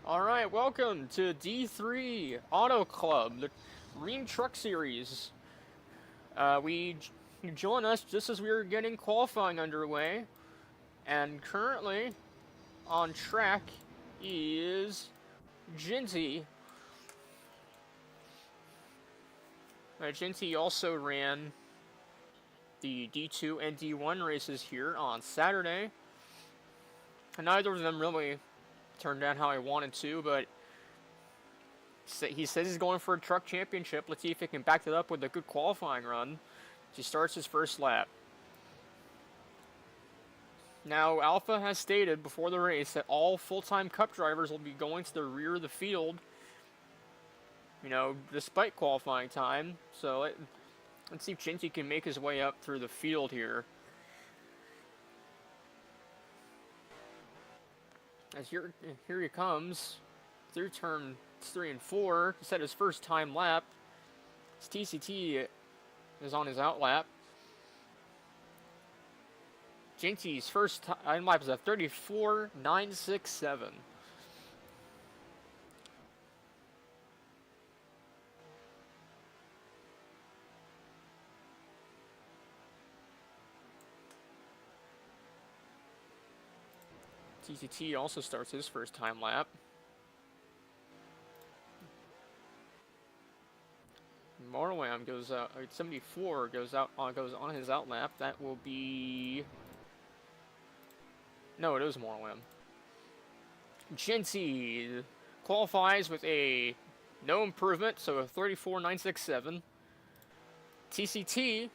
Alright, welcome to D3 Auto Club, the Green Truck Series. You join us just as we were getting qualifying underway, and currently on track is Jinty. Jinty also ran the D2 and D1 races here on Saturday, and neither of them really turned out how I wanted to, but he says he's going for a truck championship. Let's see if he can back it up with a good qualifying run. He starts his first lap. Now, Alpha has stated before the race that all full-time Cup drivers will be going to the rear of the field, despite qualifying time. So let's see if Jinty can make his way up through the field here. As here he comes through turn 3 and 4 to set his first time lap. His TCT is on his out lap. Jinty's first time lap is a 34.967. TCT also starts his first time lap. Morwam goes out. 74 goes on his out lap. That will be. No, it is Morwam. Jinty qualifies with a no improvement, so a 34.967. TCT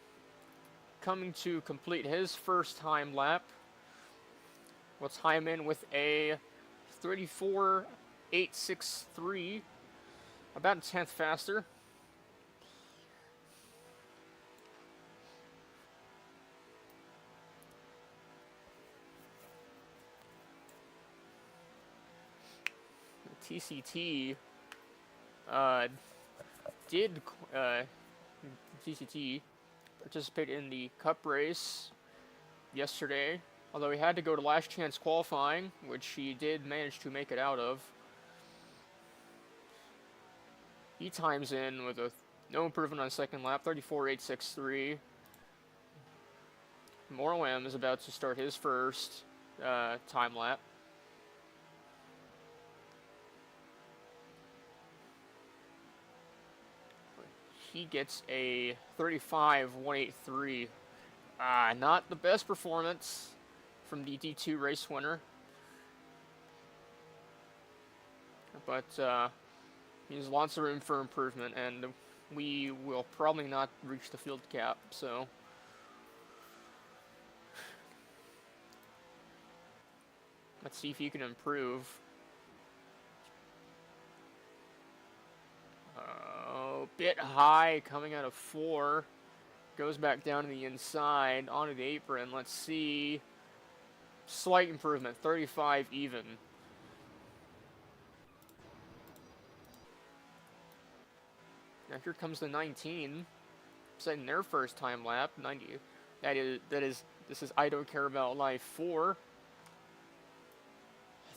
coming to complete his first time lap. We'll time in with a 34.863, about a tenth faster. TCT TCT participate in the Cup race yesterday, although he had to go to last chance qualifying, which he did manage to make it out of. He times in with a no improvement on second lap, 34.863. Morwam is about to start his first time lap. He gets a 35.183. Not the best performance from the D2 race winner. But he has lots of room for improvement, and we will probably not reach the field cap, so. Let's see if he can improve. Bit high coming out of 4. Goes back down to the inside, onto the apron. Let's see. Slight improvement, 35 even. Now here comes the 19, setting their first time lap. 90. This is I Don't Care About Life 4.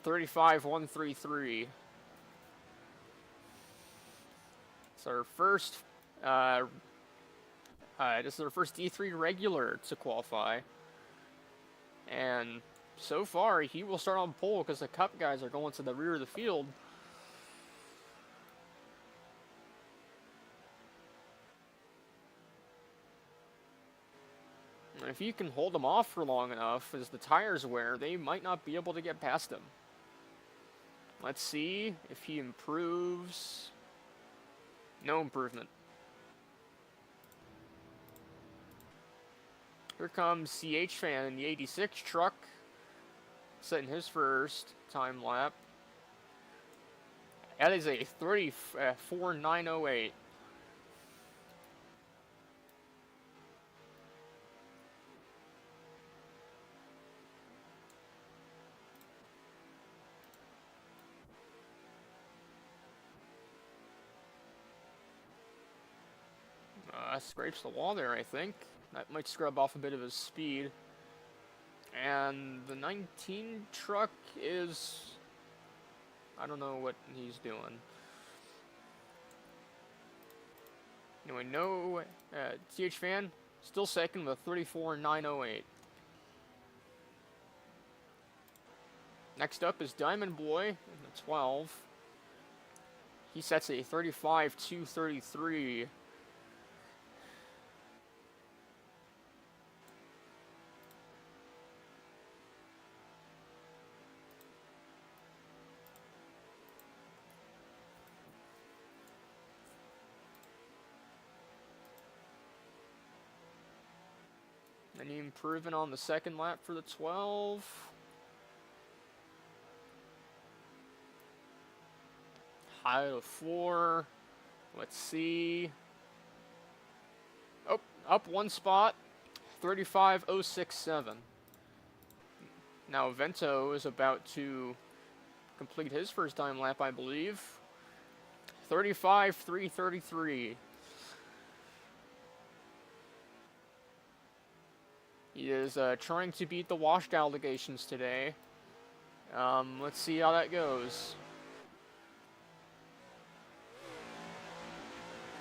35.133. It's our first. This is our first D3 regular to qualify, and so far he will start on pole because the Cup guys are going to the rear of the field. And if you can hold them off for long enough as the tires wear, they might not be able to get past him. Let's see if he improves. No improvement. Here comes CH Fan in the 86 truck, setting his first time lap. That is a 34.908. Scrapes the wall there, I think. That might scrub off a bit of his speed. And the 19 truck is I don't know what he's doing. Anyway, no TH Fan still second with 34.908. Next up is Diamond Boy in the 12. He sets a 35.233. And he improving on the second lap for the 12. High to 4. Let's see. Oh, up one spot. 35.067. Now Vento is about to complete his first time lap, I believe. 35.333. He is trying to beat the washed allegations today. Let's see how that goes.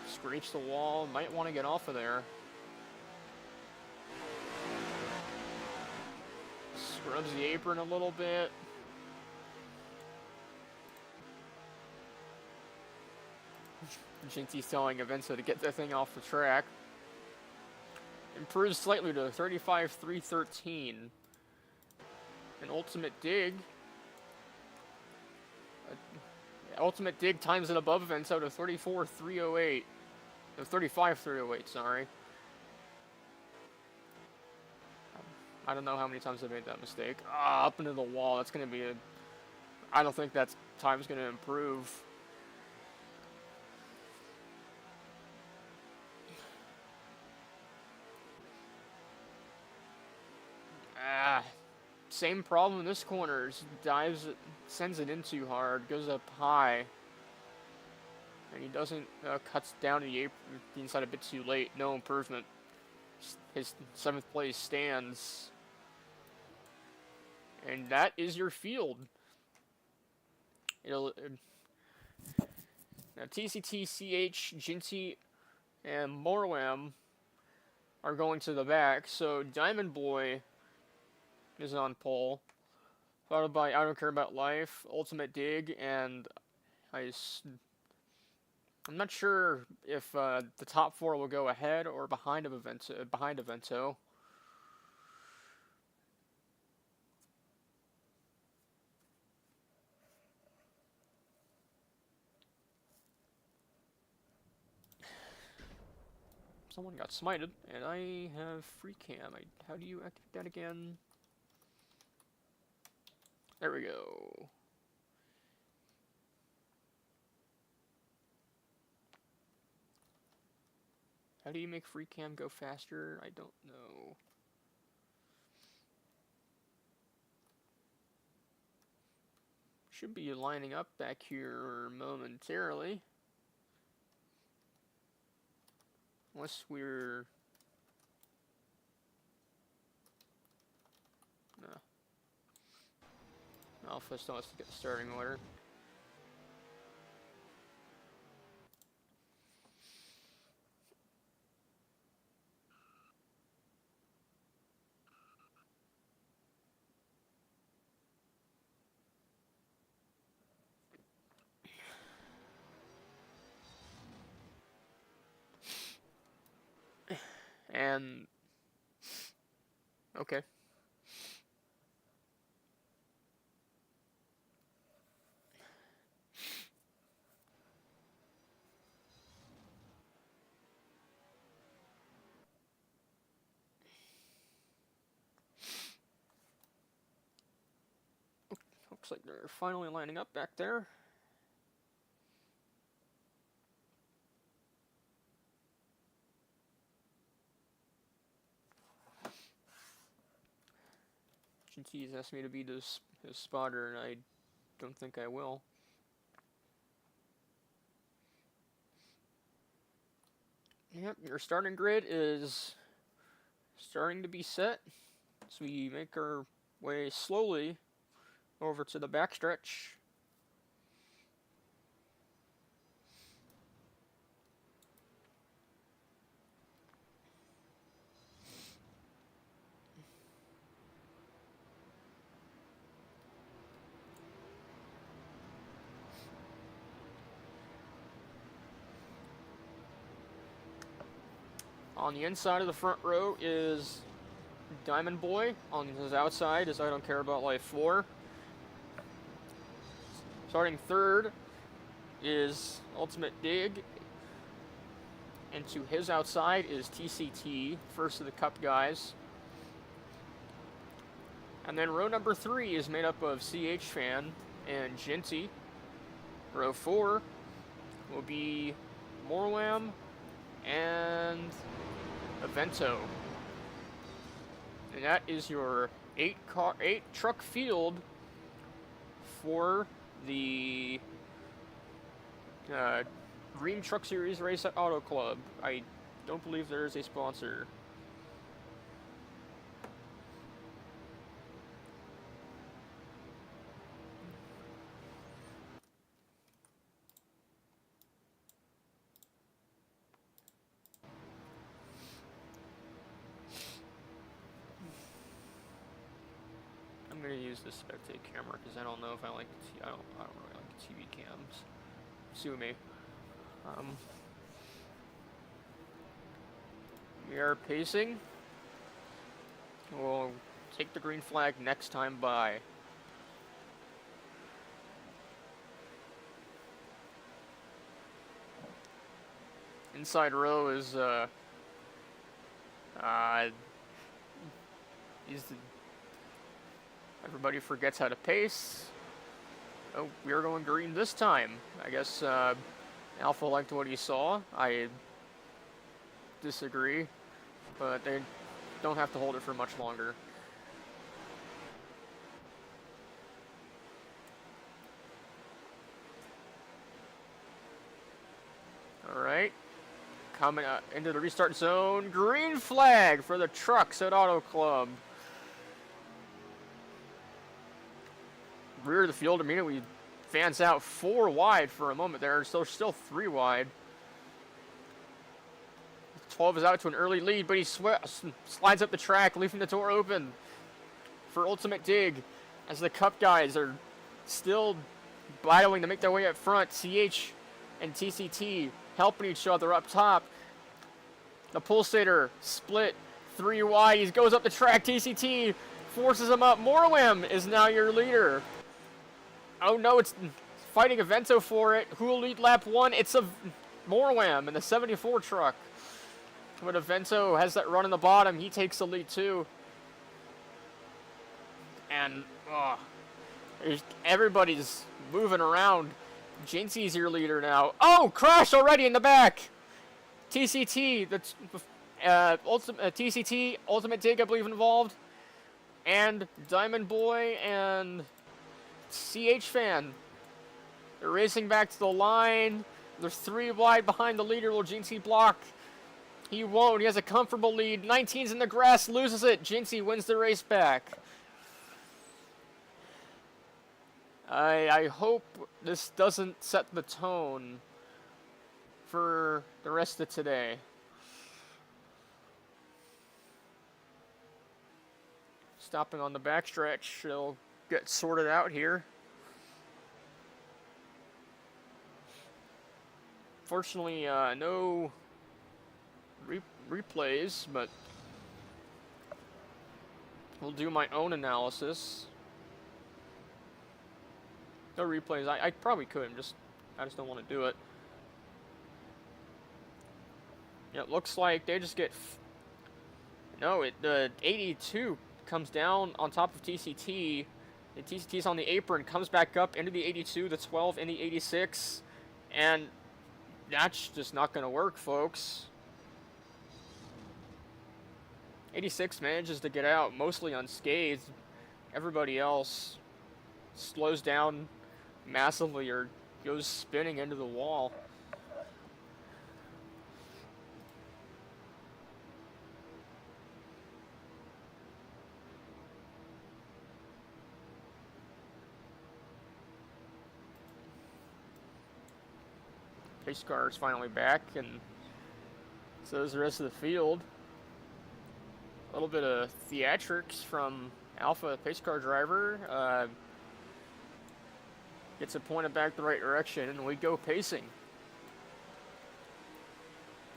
Scrapes the wall, might want to get off of there. Scrubs the apron a little bit. Jinty's telling Avenza to get that thing off the track. Improves slightly to 35.313. An Ultimate Dig. Ultimate Dig times it above Avenza to 34.308. No, 35.308, sorry. I don't know how many times I made that mistake. Up into the wall. That's going to be a... I don't think that time's going to improve. Same problem in this corner. Dives it, sends it in too hard, goes up high. And he doesn't, cuts down the inside a bit too late. No improvement. His 7th place stands. And that is your field. Now TCT, CH, Jinty, and Morwam are going to the back. So Diamond Boy is on pole, followed by I Don't Care About Life, Ultimate Dig, and I'm not sure if the top 4 will go ahead or behind Avento. Someone got smited, and I have free cam. How do you activate that again? There we go. How do you make free cam go faster? I don't know. Should be lining up back here momentarily. Unless we're... No. Alpha still has to get the starting order. And... Okay. Looks like they're finally lining up back there. GT's asked me to be his spotter, and I don't think I will. Yep, your starting grid is starting to be set, so we make our way slowly over to the backstretch. On the inside of the front row is Diamond Boy. On his outside is I Don't Care About Life 4. Starting third is Ultimate Dig. And to his outside is TCT, first of the Cup guys. And then row number 3 is made up of CH Fan and Jinty. Row 4 will be Morlam and Evento. And that is your 8 truck field for the Green Truck Series Race at Auto Club. I don't believe there is a sponsor. I'm gonna use the spectate camera because I don't know if I like I don't really like the TV cams. Sue me. We are pacing. We'll take the green flag next time by. Inside row is everybody forgets how to pace. Oh, we are going green this time. I guess Alpha liked what he saw. I disagree, but they don't have to hold it for much longer. Alright, coming into the restart zone. Green flag for the trucks at Auto Club. Rear of the field immediately fans out 4 wide for a moment there. So still 3 wide. 12 is out to an early lead, but he slides up the track, leaving the door open for Ultimate Dig as the Cup guys are still battling to make their way up front. CH and TCT helping each other up top. The Pulsator split 3 wide. He goes up the track. TCT forces him up. Morlam is now your leader. Oh no, it's fighting Evento for it. Who will lead lap 1? It's a Morlam in the 74 truck. But Evento has that run in the bottom. He takes the lead too. And everybody's moving around. Jinxie's your leader now. Oh, crash already in the back. TCT, that's TCT, Ultimate Dig, I believe, involved. And Diamond Boy and CH Fan. They're racing back to the line. They're 3 wide behind the leader. Will Jinxie block? He won't. He has a comfortable lead. 19's in the grass, loses it. Jinxie wins the race back. I hope this doesn't set the tone for the rest of today. Stopping on the backstretch, it'll get sorted out here. Fortunately, no replays, but we'll do my own analysis. No replays. I probably could. I just don't want to do it. Yeah, it looks like they just get. No, the 82 comes down on top of TCT. The TCT's on the apron, comes back up into the 82, the 12, and the 86, and that's just not going to work, folks. 86 manages to get out mostly unscathed. Everybody else slows down massively or goes spinning into the wall. Pace car is finally back, and so is the rest of the field. A little bit of theatrics from Alpha pace car driver. Gets it pointed back the right direction, and we go pacing.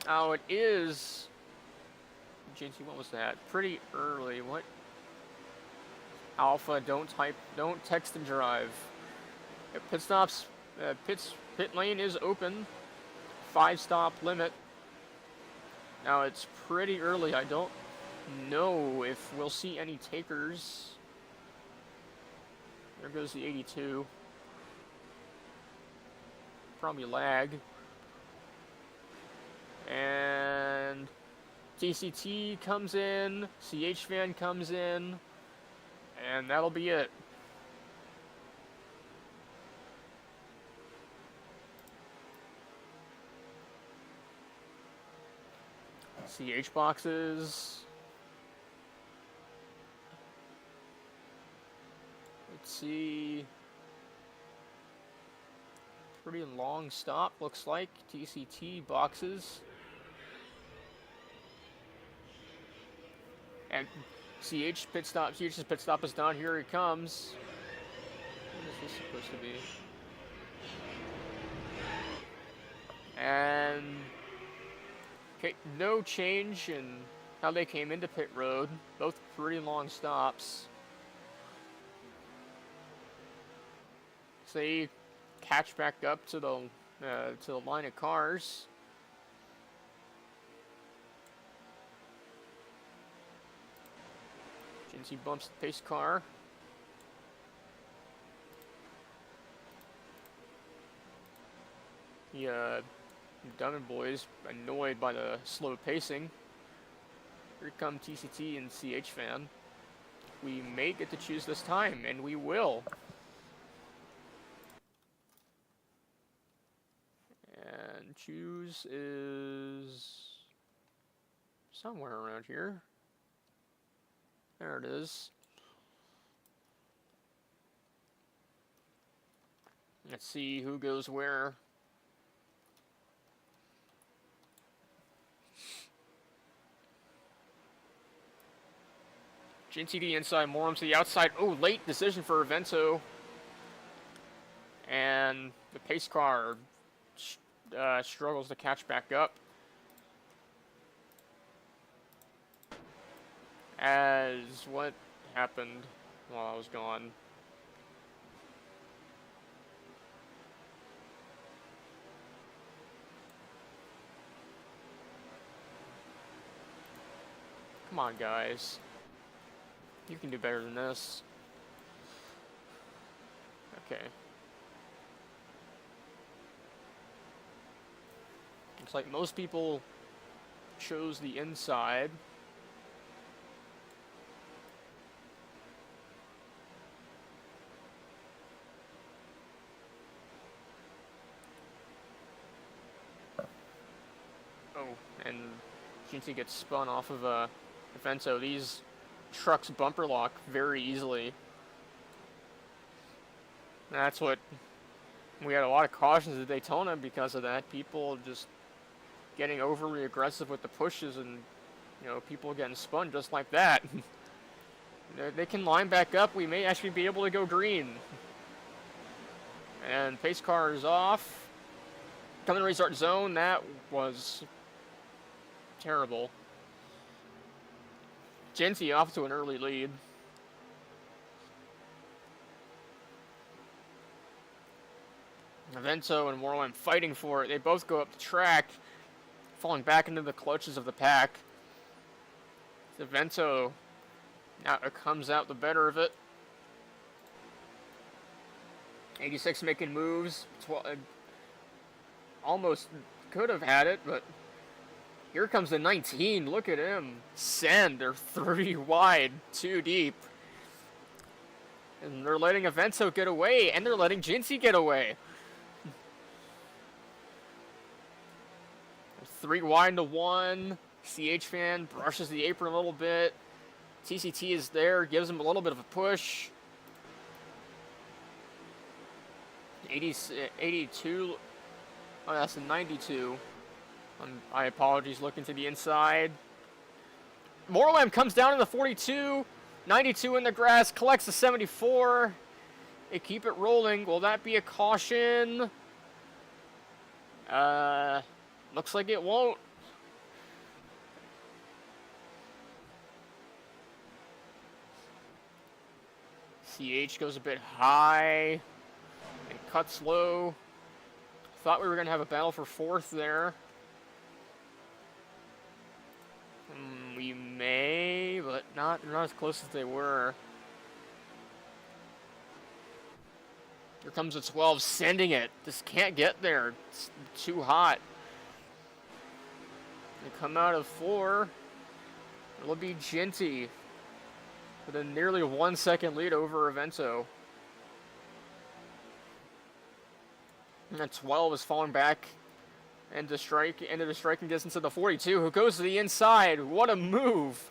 Now it is JT, what was that? Pretty early. What? Alpha, don't text and drive. Pit stops, pit lane is open. 5-stop limit. Now it's pretty early. I don't know if we'll see any takers. There goes the 82. Probably lag. And TCT comes in, CH fan comes in, and that'll be it. CH boxes. Let's see. Pretty long stop, looks like. TCT boxes. And CH pit stop. CH's pit stop is done. Here he comes. What is this supposed to be? And okay, no change in how they came into pit road. Both pretty long stops. So they catch back up to the line of cars. Jinsey bumps the pace car. The Diamond Boys annoyed by the slow pacing. Here come TCT and CH fan. We may get to choose this time, and we will. And choose is somewhere around here. There it is. Let's see who goes where. Jinty to the inside, Morum to the outside. Oh, late decision for Avento. And the pace car struggles to catch back up. As what happened while I was gone? Come on, guys. You can do better than this. Okay. Looks like most people chose the inside. Oh, and Jinty gets spun off of a Avento. These trucks bumper lock very easily. That's what we had a lot of cautions at Daytona because of that. People just getting overly aggressive with the pushes and, you know, people getting spun just like that. They can line back up. We may actually be able to go green. And pace car is off. Coming to restart zone. That was terrible. Jinty off to an early lead. Avento and Warland fighting for it. They both go up the track, falling back into the clutches of the pack. Avento now comes out the better of it. 86 making moves. Almost could have had it, but here comes the 19. Look at him. Send. They're 3 wide, 2 deep. And they're letting Avento get away, and they're letting Jinty get away. 3 wide to 1. CH fan brushes the apron a little bit. TCT is there, gives him a little bit of a push. 82. Oh, that's a 92. I apologize, looking to the inside. Moreland comes down in the 42. 92 in the grass, collects the 74. They keep it rolling. Will that be a caution? Looks like it won't. CH goes a bit high and cuts low. Thought we were going to have a battle for fourth there. We may, but not as close as they were. Here comes the 12, sending it. Just can't get there. It's too hot. They come out of 4. It'll be Ginty with a nearly 1 second lead over Avento. And the 12 is falling back into the striking distance of the 42, who goes to the inside. What a move!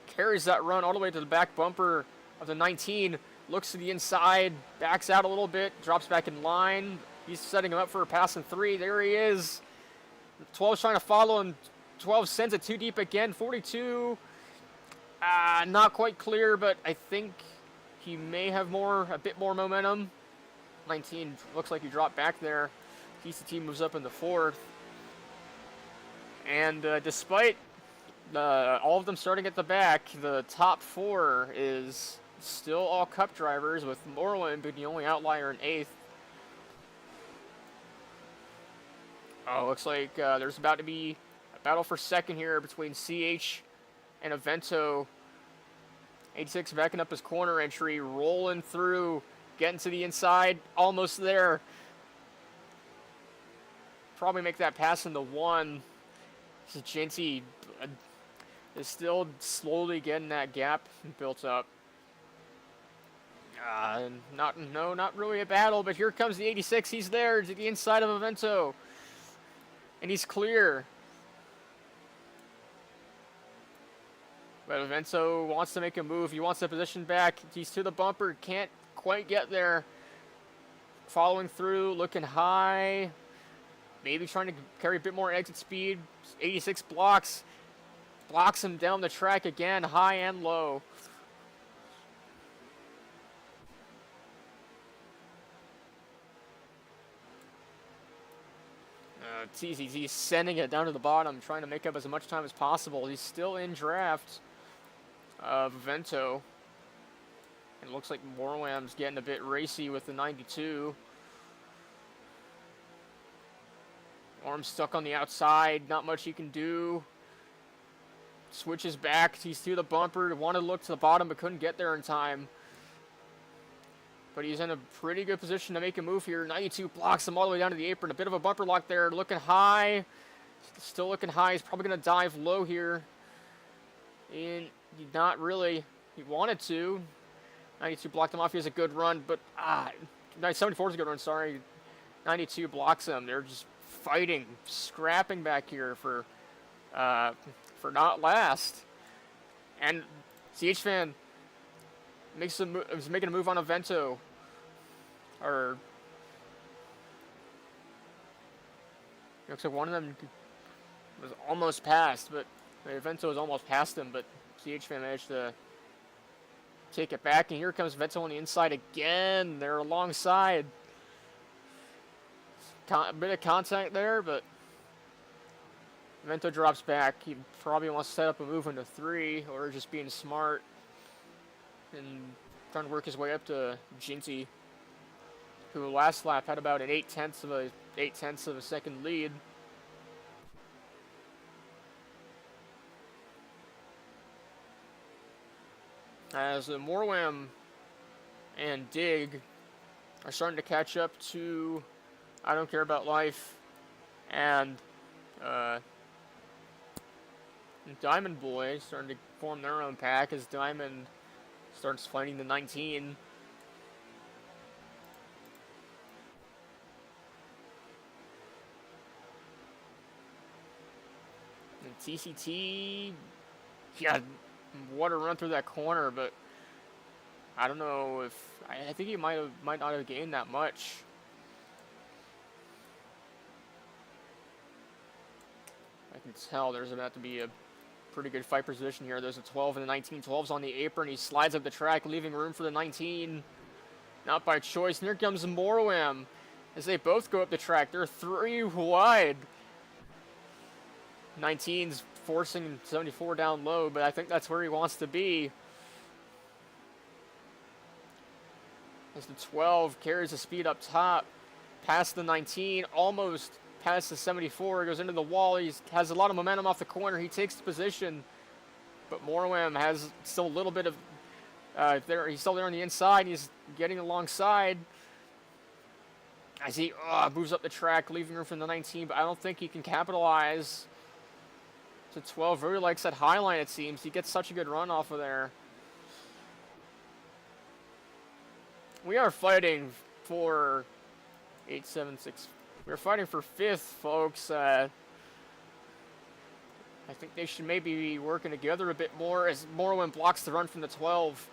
Carries that run all the way to the back bumper of the 19. Looks to the inside, backs out a little bit, drops back in line. He's setting him up for a pass in 3. There he is. 12's trying to follow him. 12 sends it too deep again. 42, not quite clear, but I think he may have a bit more momentum. 19 looks like he dropped back there. TCT moves up in the 4th. And despite all of them starting at the back, the top 4 is still all Cup drivers, with Moreland being the only outlier in 8th. Oh, looks like there's about to be a battle for second here between CH and Avento. 86 backing up his corner entry, rolling through, getting to the inside, almost there. Probably make that pass in the 1. Ginty is still slowly getting that gap built up. Not really a battle, but here comes the 86. He's there to the inside of Avento. And he's clear. But Avento wants to make a move. He wants the position back. He's to the bumper. Can't quite get there. Following through, looking high. Maybe trying to carry a bit more exit speed. 86 blocks him down the track again, high and low. TCT sending it down to the bottom, trying to make up as much time as possible. He's still in draft of Avento. And it looks like Morlam's getting a bit racy with the 92. Arm stuck on the outside, not much he can do. Switches back, he's through the bumper, wanted to look to the bottom but couldn't get there in time. But he's in a pretty good position to make a move here. 92 blocks him all the way down to the apron. A bit of a bumper lock there, looking high. Still looking high, he's probably going to dive low here. And not really, he wanted to. 92 blocked him off, he has a good run, but 74 is a good run, sorry. 92 blocks him, they're just fighting, scrapping back here for not last. And CH fan is making a move on Avento. Or looks like one of them was almost passed, but Avento was almost past him, but CH fan managed to take it back, and here comes Avento on the inside again. They're alongside. A bit of contact there, but Avento drops back. He probably wants to set up a move into 3, or just being smart and trying to work his way up to Ginty, who last lap had about an 8/10 of a second lead. As Morwam and Dig are starting to catch up to I Don't Care About Life and Diamond Boy starting to form their own pack as Diamond starts fighting the 19. And TCT, yeah, what a run through that corner, but I don't know if I think he might not have gained that much. I can tell there's about to be a pretty good fight position here. There's a 12 and a 19. 12's on the apron. He slides up the track, leaving room for the 19. Not by choice. And here comes Morwam as they both go up the track. They're 3 wide. 19's forcing 74 down low, but I think that's where he wants to be. As the 12 carries the speed up top, past the 19, almost past the 74, goes into the wall. He has a lot of momentum off the corner. He takes the position, but Morwam has still a little bit of there. He's still there on the inside. He's getting alongside as he moves up the track, leaving room for the 19, but I don't think he can capitalize. So 12 really likes that high line, it seems. He gets such a good run off of there. We are fighting for 876. We're fighting for 5th, folks. I think they should maybe be working together a bit more as Morwin blocks the run from the 12.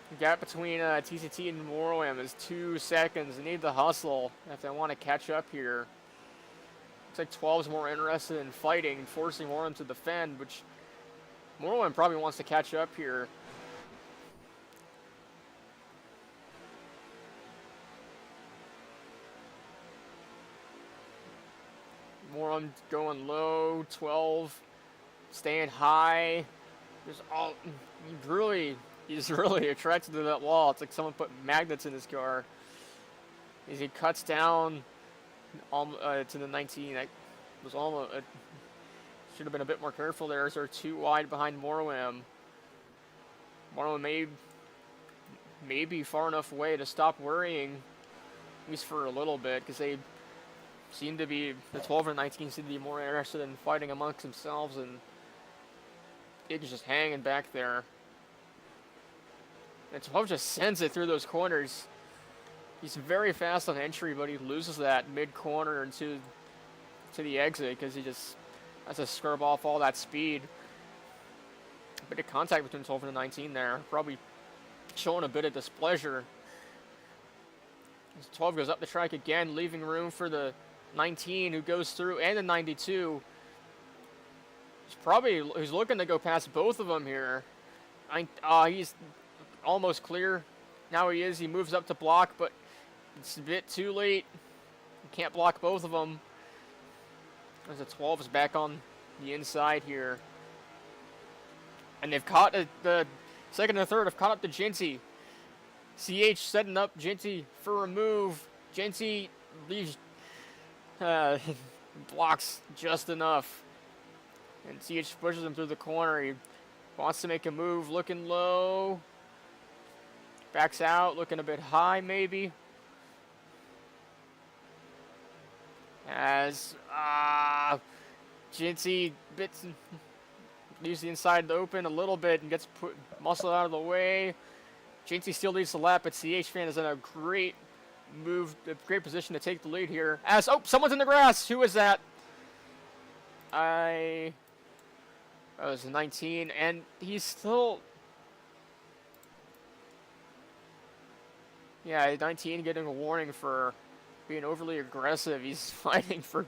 The gap between TCT and Morwin is 2 seconds. They need the hustle if they want to catch up here. Looks like 12's more interested in fighting, forcing Morwin to defend, which Morwin probably wants to catch up here. Morwin going low, 12 staying high. He's really attracted to that wall. It's like someone put magnets in his car. As he cuts down to the 19, that was almost should have been a bit more careful there. So they're too wide behind Morwam. Morwam may be far enough away to stop worrying, at least for a little bit, because they seem to be, the 12 and 19 seem to be more interested in fighting amongst themselves, and it's just hanging back there. And 12 just sends it through those corners. He's very fast on entry, but he loses that mid-corner to the exit because he just has to scrub off all that speed. A bit of contact between 12 and 19 there, probably showing a bit of displeasure. As 12 goes up the track again, leaving room for the 19 who goes through, and the 92. He's looking to go past both of them here. He's almost clear. Now he moves up to block, but it's a bit too late. He can't block both of them. As the 12 is back on the inside here. And they've caught the second and third have caught up to Genty. CH setting up Genty for a move. Genty leaves blocks just enough. And CH pushes him through the corner. He wants to make a move, looking low. Backs out, looking a bit high maybe. As Genty leaves the inside open a little bit and gets muscle out of the way. Genty still leads the lap, but CH Fan is in a great great position to take the lead here. As someone's in the grass. Who is that? It was 19, and he's still. Yeah, 19 getting a warning for being overly aggressive. He's fighting for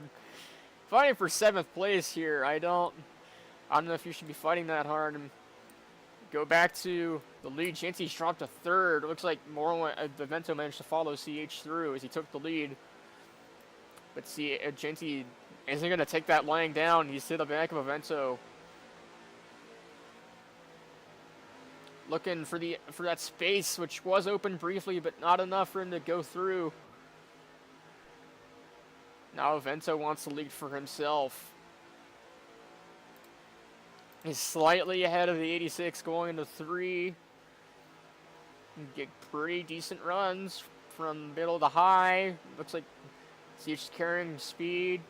7th place here. I don't know if you should be fighting that hard. And go back to the lead. Genty's dropped to 3rd. It looks like the Vento managed to follow CH through as he took the lead. But Genty isn't going to take that laying down. He's to the back of a Vento. Looking for that space, which was open briefly, but not enough for him to go through. Now Vento wants to lead for himself. He's slightly ahead of the 86 going into 3. Get pretty decent runs from middle to high. Looks like he's carrying speed.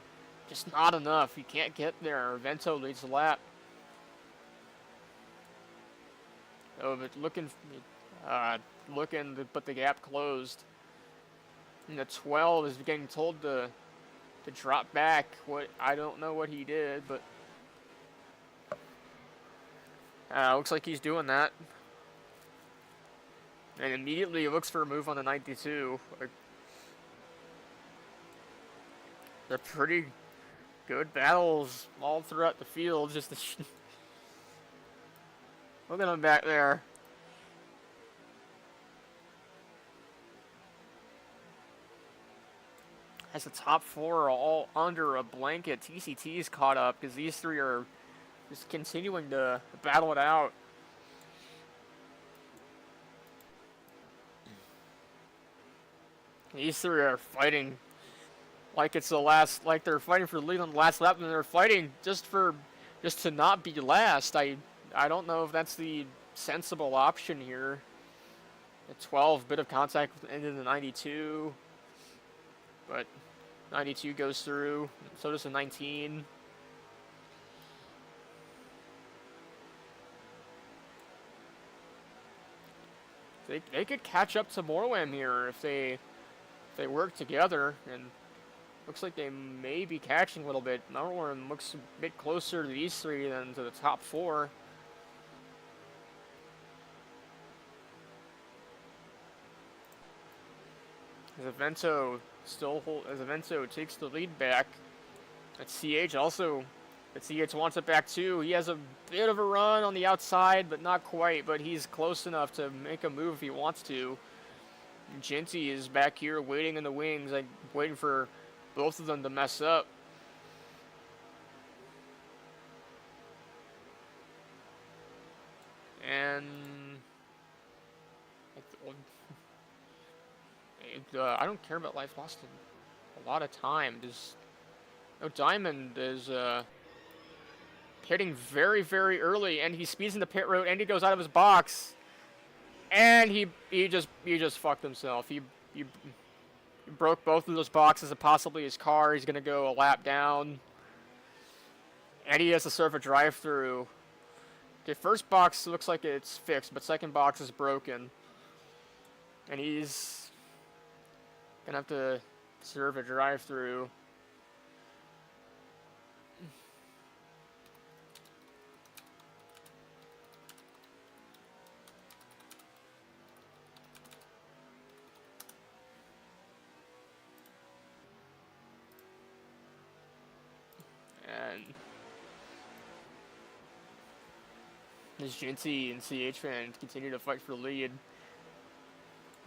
Just not enough. He can't get there. Vento leads the lap. Oh, but looking, but the gap closed. And the 12 is getting told to drop back. I don't know what he did, but looks like he's doing that. And immediately he looks for a move on the 92. They're pretty good battles all throughout the field. Just look at him back there. As the top 4 are all under a blanket, TCT's caught up because these 3 are just continuing to battle it out. These three are fighting like it's like they're fighting for the lead on the last lap, and they're fighting just to not be last. I don't know if that's the sensible option here. At 12, bit of contact into the 92, but 92 goes through. So does the 19. They could catch up to Morwam here if they work together, and looks like they may be catching a little bit. Morwam looks a bit closer to these three than to the top four. As Avento takes the lead back. At CH also, but CH wants it back too. He has a bit of a run on the outside, but not quite. But he's close enough to make a move if he wants to. Genty is back here waiting in the wings, like waiting for both of them to mess up. And I don't care about life lost in a lot of time. Diamond is hitting very, very early, and he speeds in the pit road, and he goes out of his box, and he just fucked himself. He broke both of those boxes and possibly his car. He's gonna go a lap down, and he has to serve a drive-through. Okay, first box looks like it's fixed, but second box is broken, and he's gonna have to serve a drive-through. And this Genty and CH fan continue to fight for the lead.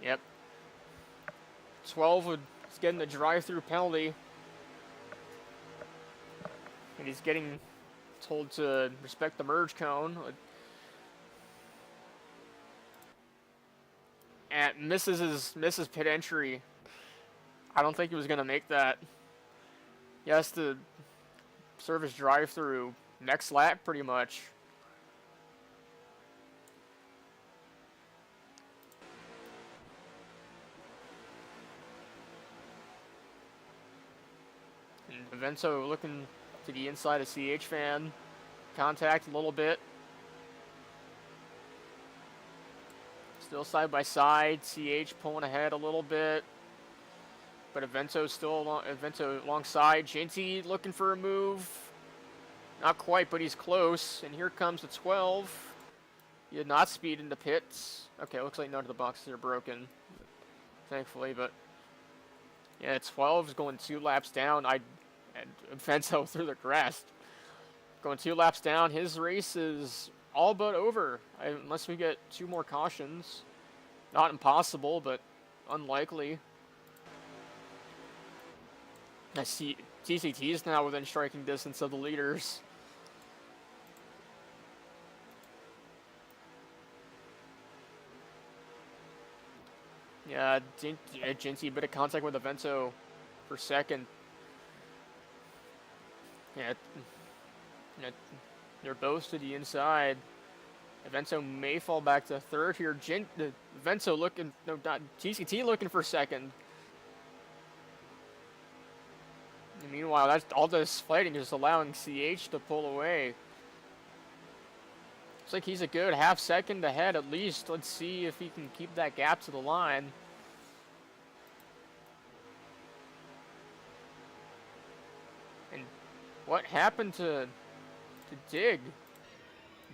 Yep. 12 is getting the drive-through penalty. And he's getting told to respect the merge cone. And misses pit entry. I don't think he was going to make that. He has to serve his drive-through next lap pretty much. And Avento looking to the inside of CH fan. Contact a little bit. Still side by side. CH pulling ahead a little bit. But Avento alongside. Genty looking for a move. Not quite, but he's close. And here comes the 12. He did not speed into pits. Okay, looks like none of the boxes are broken. Thankfully, but yeah, 12 is going 2 laps down. And Avento through the grass. Going 2 laps down. His race is all but over. Unless we get 2 more cautions. Not impossible, but unlikely. I see TCT is now within striking distance of the leaders. Yeah, Genty, a bit of contact with Avento for second. Yeah, they're both to the inside. Avento may fall back to third here. Avento looking, no, not TCT looking for second. And meanwhile, that's all this fighting is allowing CH to pull away. Looks like he's a good half second ahead at least. Let's see if he can keep that gap to the line. And what happened to Dig?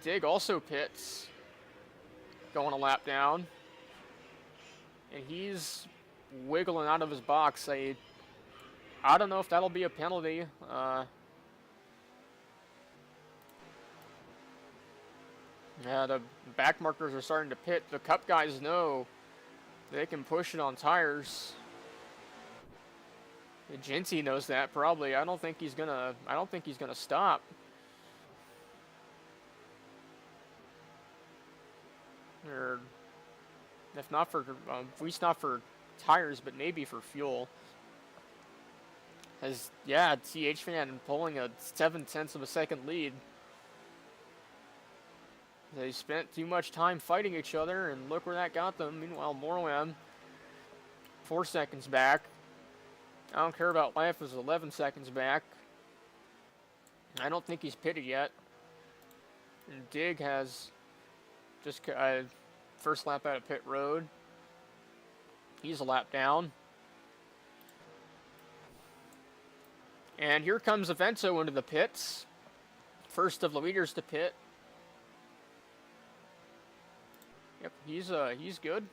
Dig also pits. Going a lap down. And he's wiggling out of his box. I don't know if that'll be a penalty. Yeah, the back markers are starting to pit. The Cup guys know they can push it on tires. Genty knows that probably. I don't think he's gonna stop. Or if not for tires, but maybe for fuel. As, yeah, TH Fan pulling a 7/10 of a second lead. They spent too much time fighting each other, and look where that got them. Meanwhile, Morlam, 4 seconds back. I don't care about life, is 11 seconds back. I don't think he's pitted yet. And Dig has just first lap out of pit road. He's a lap down. And here comes Avento into the pits. First of the leaders to pit. Yep, he's good.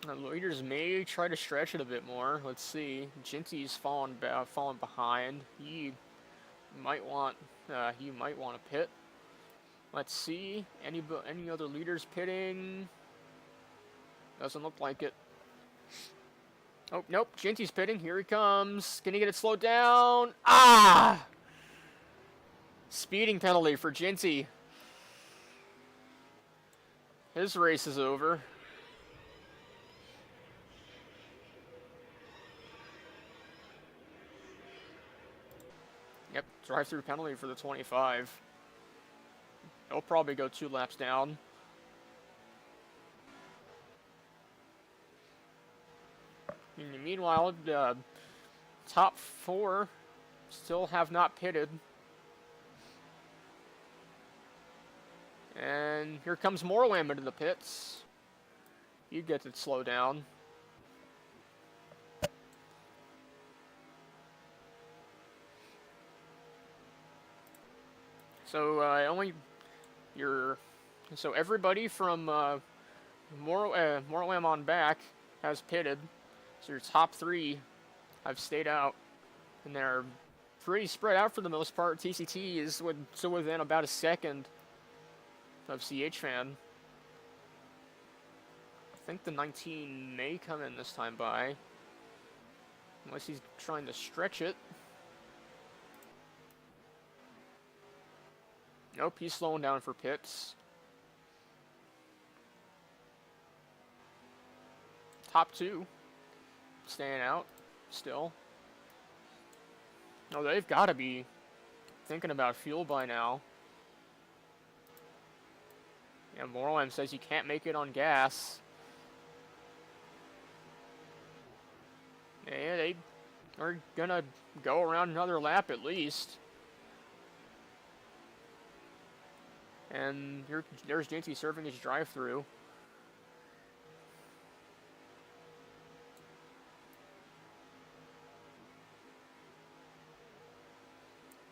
The leaders may try to stretch it a bit more. Let's see. Jinty's fallen behind. He might want to pit. Let's see. Any other leaders pitting? Doesn't look like it. Oh, nope. Jinty's pitting. Here he comes. Can he get it slowed down? Ah! Speeding penalty for Jinty. His race is over. Yep, drive-through penalty for the 25. He'll probably go 2 laps down. Meanwhile, the top 4 still have not pitted. And here comes Morlam into the pits. He gets it slowed down. So so everybody from Morlam on back has pitted. So your top 3 have stayed out, and they're pretty spread out for the most part. TCT is within about a second of CH Fan. I think the 19 may come in this time by, unless he's trying to stretch it. Nope, he's slowing down for pits. Top 2 staying out still. Oh, they've got to be thinking about fuel by now. Yeah, Morlam says you can't make it on gas. Yeah, they are gonna go around another lap at least. And there's Jinty serving his drive-through.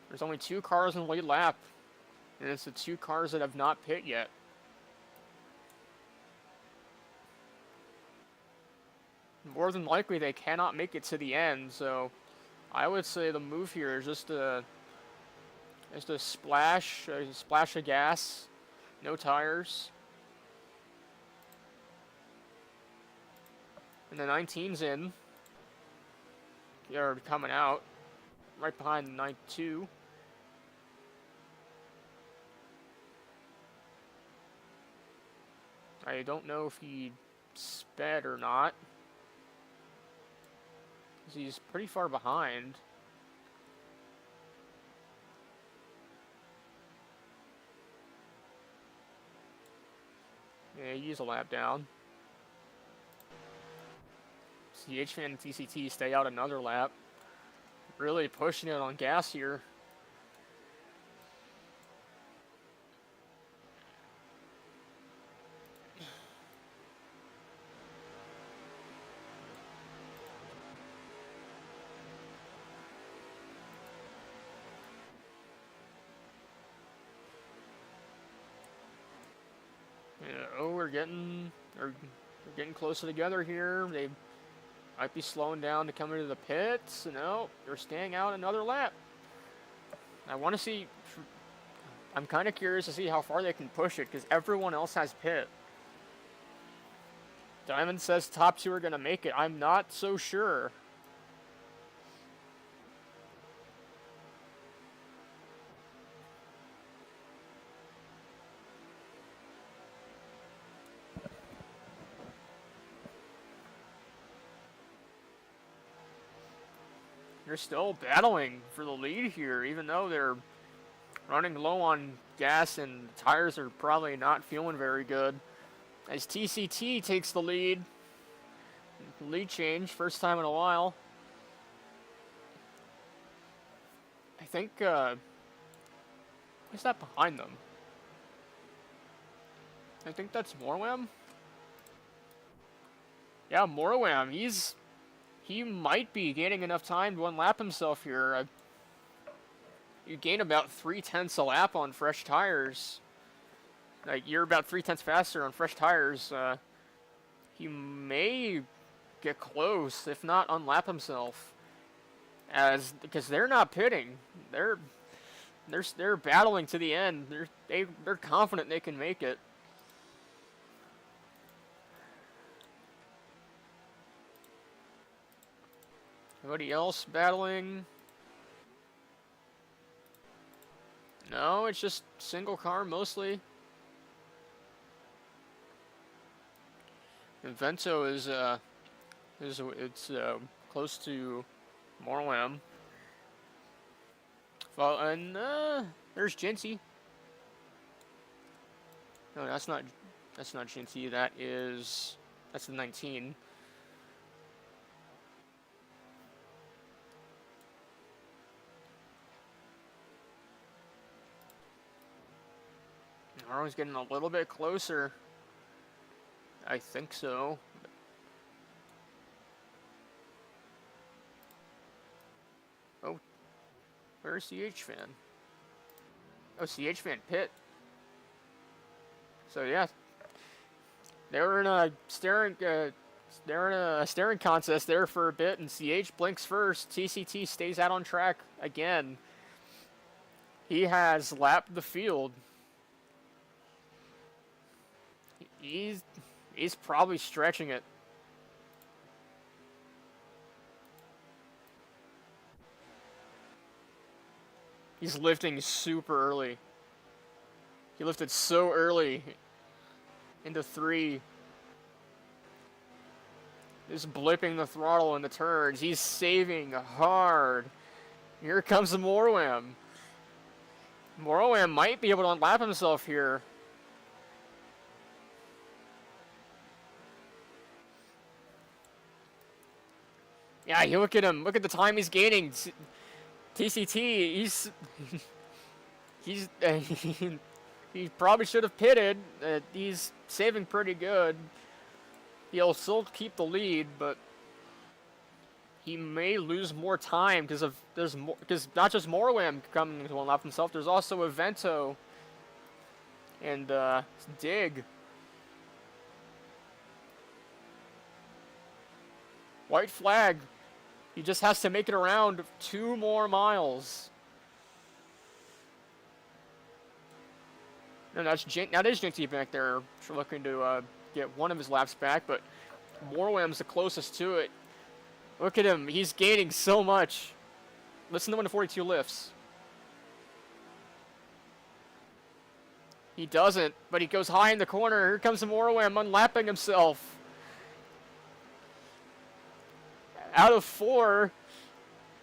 There's only 2 cars in the lead lap, and it's the 2 cars that have not pit yet. More than likely, they cannot make it to the end, so I would say the move here is just a splash of gas, no tires. And the 19's in. They're coming out, right behind the 92. I don't know if he sped or not, 'cause he's pretty far behind. Yeah, he's a lap down. CH Fan and TCT stay out another lap. Really pushing it on gas here. We're getting closer together here. They might be slowing down to come into the pits. No, they're staying out another lap. I want to see. I'm kind of curious to see how far they can push it, because everyone else has pit. Diamond says top 2 are going to make it. I'm not so sure. they're still battling for the lead here, even though they're running low on gas and the tires are probably not feeling very good. As TCT takes the lead. Lead change, first time in a while. I think, what's that behind them? I think that's Morwam. Yeah, Morwam. He might be gaining enough time to unlap himself here. You gain about 3/10 a lap on fresh tires. Like, you're about 3/10 faster on fresh tires. He may get close, if not unlap himself. Because they're not pitting. They're battling to the end. They're confident they can make it. Anybody else battling? No, it's just single car mostly. Invento is close to Morwam. Well, and there's Jinty. No, that's not Jinty. That's the 19. Arrow's getting a little bit closer. I think so. Oh, where's CH Fan? Oh, CH Fan pit. So yeah, they were in a staring contest there for a bit, and CH blinks first. TCT stays out on track again. He has lapped the field. He's probably stretching it. He's lifting super early. He lifted so early into 3. He's blipping the throttle in the turns. He's saving hard. Here comes the Morwam. Morwam might be able to unlap himself here. Yeah, you look at him. Look at the time he's gaining. TCT, he probably should have pitted. He's saving pretty good. He'll still keep the lead, but he may lose more time because not just Morwam coming to unlap himself. There's also Evento and Dig. White flag. He just has to make it around 2 more miles. And that is Jinty back there looking to get one of his laps back, but Morwam's the closest to it. Look at him. He's gaining so much. Listen to when the 42 lifts. He doesn't, but he goes high in the corner. Here comes Morwam unlapping himself. Out of 4,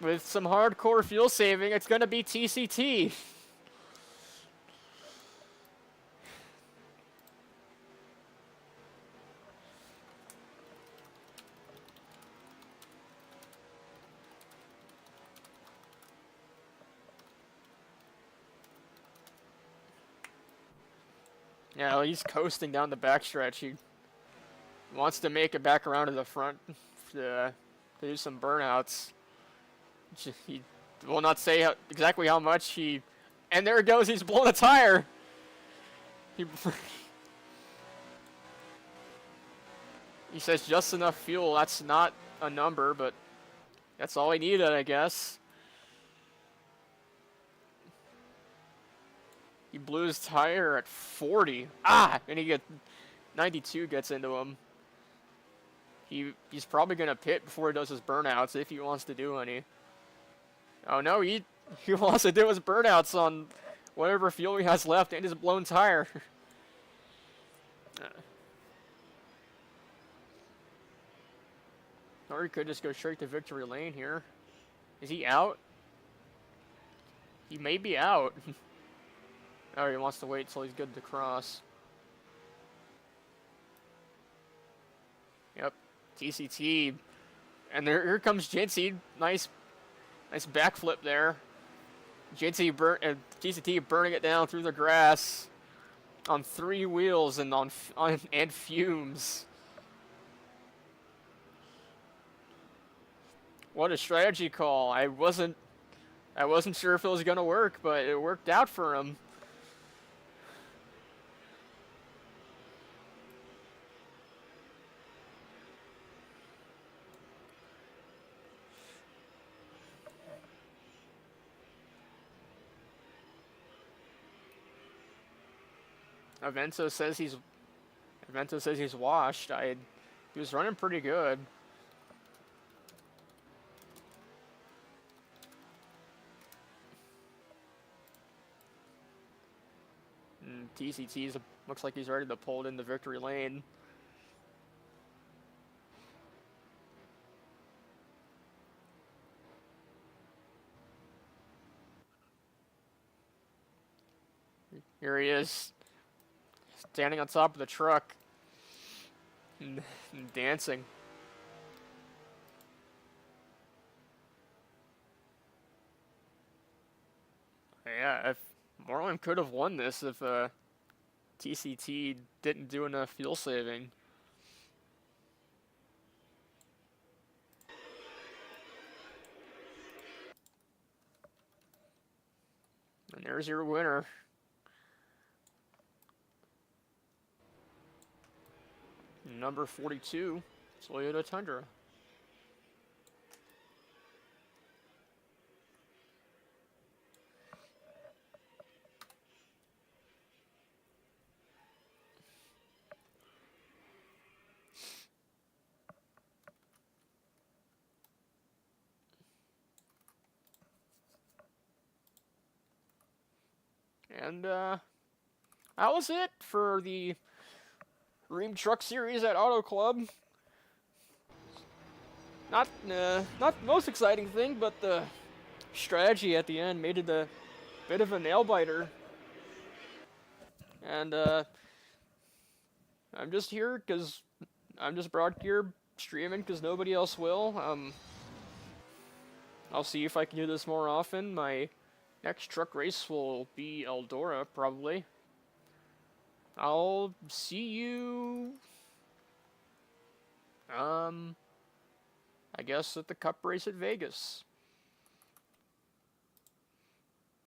with some hardcore fuel saving, it's going to be TCT. Yeah, well, he's coasting down the backstretch. He wants to make it back around to the front to do some burnouts. He will not say exactly how much he... And there it goes, he's blown a tire! He says just enough fuel. That's not a number, but that's all he needed, I guess. He blew his tire at 40. Ah! And 92 gets into him. He's probably going to pit before he does his burnouts, if he wants to do any. Oh no, he wants to do his burnouts on whatever fuel he has left and his blown tire. Or he could just go straight to victory lane here. Is he out? He may be out. Oh, he wants to wait till he's good to cross. Yep. TCT. And here comes Jinty. Nice backflip there. TCT burning it down through the grass on 3 wheels and and fumes. What a strategy call. I wasn't sure if it was gonna work, but it worked out for him. Avento says he's washed. He was running pretty good. And TCT looks like he's ready to pull it into victory lane. Here he is, standing on top of the truck and dancing. Yeah, if Moreland could have won this if TCT didn't do enough fuel saving. And there's your winner. Number 42, Toyota Tundra. And that was it for the Ream Truck Series at Auto Club. Not the most exciting thing, but the strategy at the end made it a bit of a nail biter. And I'm just here because I'm just brought here streaming because nobody else will. I'll see if I can do this more often. My next truck race will be Eldora, probably. I'll see you, I guess at the Cup race at Vegas.